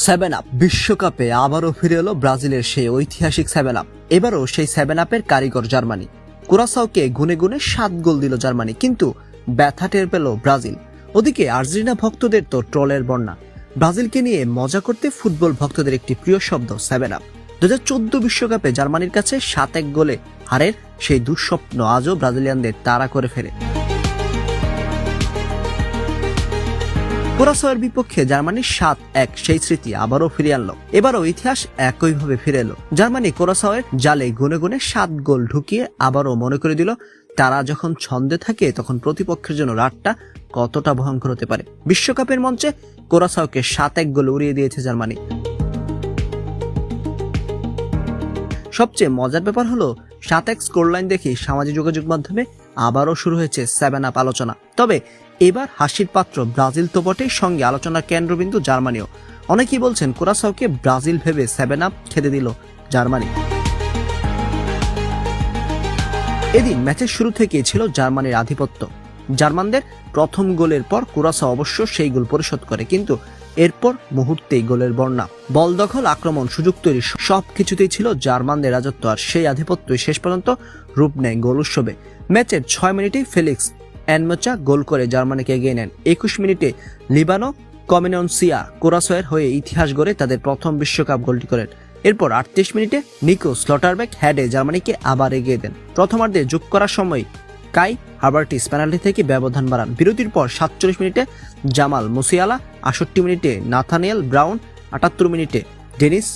Seven up বিশ্বকাপে আবারও ফিরে এলো ব্রাজিলের সেই ঐতিহাসিক সেভেন আপ। এবারও সেই সেভেন আপের কারিগর জার্মানি। কুরাসাওকে গুনে গুনে 7 গোল দিল জার্মানি, কিন্তু ব্যথা টের পেল ব্রাজিল। ওদিকে আর্জেন্টিনা ভক্তদের তো ট্রলের বন্যা। ব্রাজিলকে নিয়ে মজা করতে ফুটবল ভক্তদের একটি প্রিয় শব্দ সেভেন আপ। 2014 বিশ্বকাপে জার্মানির কাছে 7-1 গোলে হারের সেই দুঃস্বপ্ন আজও ব্রাজিলিয়ানদের তাড়া করে ফেলে। কুরাসাওয়ের বিপক্ষে জার্মানির 7-1 সেই স্মৃতি আবারও ফিরিয়ে আনলো। এবারও ইতিহাস একইভাবে ফিরে এলো। জার্মানি কুরাসাওয়ের জালে গুনে গুনে 7 গোল ঢুকিয়ে আবারও মনে করে দিল তারা যখন ছন্দে থাকে তখন প্রতিপক্ষের জন্য রাতটা কতটা ভয়ঙ্কর হতে পারে। বিশ্বকাপের মঞ্চে কুরাসাওকে 7-1 গোল উড়িয়ে দিয়েছে জার্মানি। সবচেয়ে মজার ব্যাপার হলো 7-1 স্কোরলাইন দেখে সামাজিক যোগাযোগ মাধ্যমে আবারও শুরু হয়েছে সেভেন আপ আলোচনা। তবে এবার হাসির পাত্র ব্রাজিল তো বটেই, সঙ্গে আলোচনার কেন্দ্রবিন্দু জার্মানিও। অনেকেই বলছেন কুরাসাওকে ব্রাজিল ভেবে সেভেন আপ খেতে দিল জার্মানি। এদিন ম্যাচের শুরু থেকেই ছিল জার্মানির আধিপত্য। জার্মানদের প্রথম গোলের পর কুরাসাও অবশ্য সেই গোল পরিশোধ করে, কিন্তু এরপর মুহূর্তেই গোলের বন্যা। বল দখল, আক্রমণ, সুযোগ তৈরি সবকিছুতেই ছিল জার্মানদের রাজত্ব, আর সেই আধিপত্যই শেষ পর্যন্ত রূপ নেয় গোল উৎসবে। ম্যাচের 6 মিনিটেই ফেলিক্স এনমোচা গোল করে জার্মানিকে এগিয়ে নেন। 21 মিনিটে লিবানো কমিনন্সিয়া কুরাসাওয়ের হয়ে ইতিহাস গড়ে তাদের প্রথম বিশ্বকাপ গোলটি করেন। এরপর 38 মিনিটে নিকো স্লটারবেক হেডে জার্মানিকে আবার এগিয়ে দেন। প্রথমার্ধে যোগ করার সময় কাই হাভার্টিস পেনাল্টি থেকে ব্যবধান বাড়ান। বিরতির পর 47 মিনিটে জামাল মুসিয়ালা, 68 মিনিটে নাথানিয়েল ব্রাউন, 78 মিনিটে ডেনিস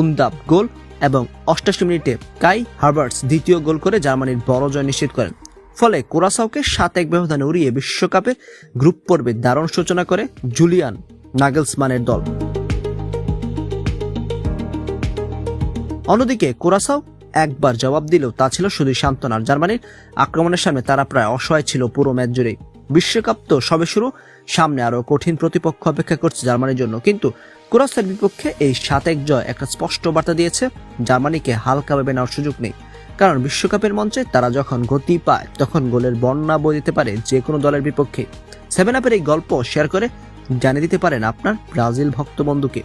উন্দাব গোল এবং 88 মিনিটে কাই হাভার্টস দ্বিতীয় গোল করে জার্মানির বড় জয় নিশ্চিত করেন। ফলে কুরাসাওকে 7-1 ব্যবধানে উড়িয়ে বিশ্বকাপের গ্রুপ পর্বে দারুণ সূচনা করে জুলিয়ান নাগেলসমানের দল। অন্যদিকে কুরাসাও একবার জবাব দিলেও তা ছিল শুধু সান্ত্বনার। জার্মানির আক্রমণের সামনে তারা প্রায় অসহায় ছিল পুরো ম্যাচ জুড়েই। বিশ্বকাপ তো সবে শুরু, সামনে আরো কঠিন প্রতিপক্ষ অপেক্ষা করছে জার্মানির জন্য। কিন্তু কুরাসাওয়ের বিপক্ষে এই 7-1 জয় একটা স্পষ্ট বার্তা দিয়েছে, জার্মানিকে হালকা ভেবে নেওয়ার সুযোগ নেই। কারণ বিশ্বকাপের মঞ্চে তারা যখন গতি পায় তখন গোলের বন্যা বয়ে দিতে পারে যে কোনো দলের বিপক্ষে। সেভেন আপের এই গল্প শেয়ার করে জানিয়ে দিতে পারেন আপনার ব্রাজিল ভক্ত বন্ধুকে।